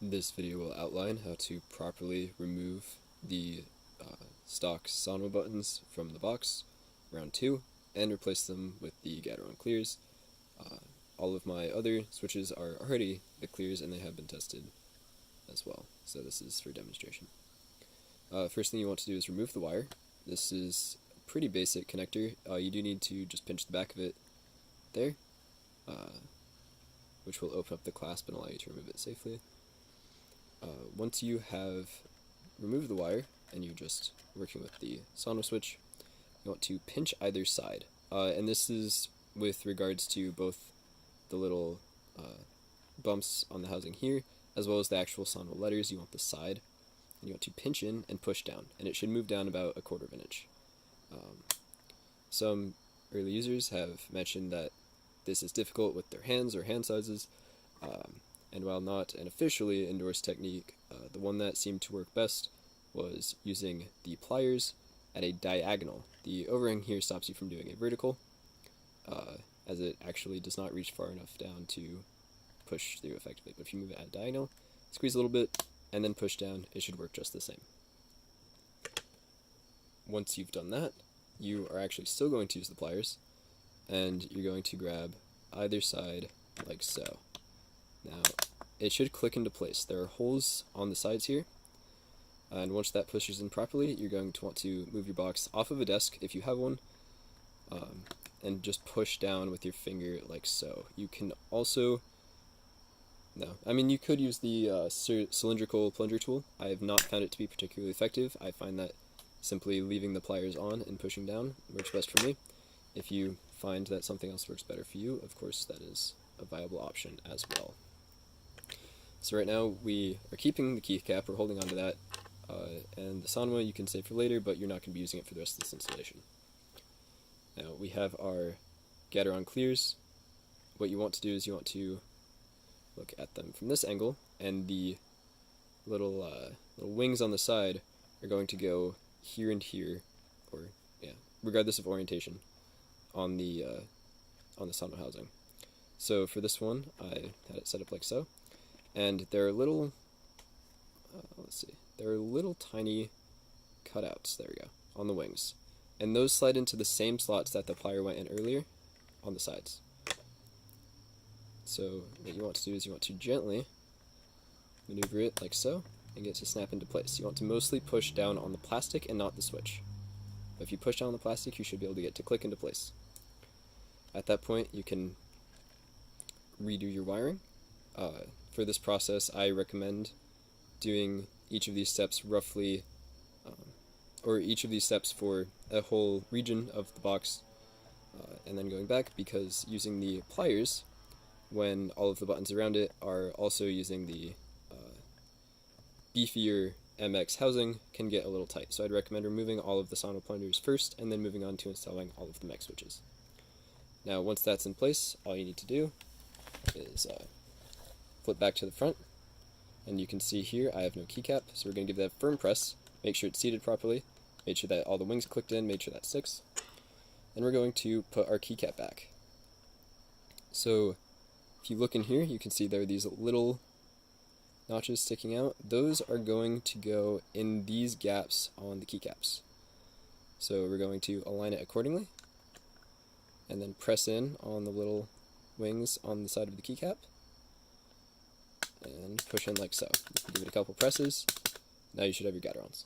This video will outline how to properly remove the stock Sonoma buttons from the box, round 2, and replace them with the Gateron clears. All of my other switches are already the clears and they have been tested as well, so this is for demonstration. First thing you want to do is remove the wire. This is a pretty basic connector. You do need to just pinch the back of it there, which will open up the clasp and allow you to remove it safely. Once you have removed the wire and you're just working with the Sonoma switch, you want to pinch either side. And this is with regards to both the little bumps on the housing here, as well as the actual Sonoma letters. You want the side, and you want to pinch in and push down, and it should move down about 1/4 inch. Some early users have mentioned that this is difficult with their hands or hand sizes, and while not an officially endorsed technique, the one that seemed to work best was using the pliers at a diagonal. The overhang here stops you from doing a vertical, as it actually does not reach far enough down to push through effectively. But if you move it at a diagonal, squeeze a little bit, and then push down, it should work just the same. Once you've done that, you are actually still going to use the pliers, and you're going to grab either side like so. Now, it should click into place. There are holes on the sides here, and once that pushes in properly, you're going to want to move your box off of a desk if you have one, and just push down with your finger like so. You can also, you could use the cylindrical plunger tool. I have not found it to be particularly effective. I find that simply leaving the pliers on and pushing down works best for me. If you find that something else works better for you, of course that is a viable option as well. So right now we are keeping the keycap, we're holding on to that, and the Sonoma you can save for later, but you're not going to be using it for the rest of this installation. Now we have our Gateron clears. What you want to do is you want to look at them from this angle, and the little wings on the side are going to go here and here, or regardless of orientation, on the Sonoma housing. So for this one, I had it set up like so, and there are little, there are little tiny cutouts, there we go, on the wings, and those slide into the same slots that the plier went in earlier on the sides. So what you want to do is you want to gently maneuver it like so, and get it to snap into place. You want to mostly push down on the plastic and not the switch. But if you push down on the plastic, you should be able to get it to click into place. At that point, you can redo your wiring. For this process, I recommend doing each of these steps roughly, or each of these steps for a whole region of the box, and then going back, because using the pliers when all of the buttons around it are also using the beefier MX housing can get a little tight. So I'd recommend removing all of the Sonoma plungers first, and then moving on to installing all of the mech switches. Now once that's in place, all you need to do is flip back to the front, and you can see here I have no keycap, so we're going to give that a firm press, make sure it's seated properly, make sure that all the wings clicked in, make sure that sticks, and we're going to put our keycap back. So if you look in here, you can see there are these little notches sticking out. Those are going to go in these gaps on the keycaps. So we're going to align it accordingly, and then press in on the little wings on the side of the keycap, and push in like so. Give it a couple presses. Now you should have your Gaterons.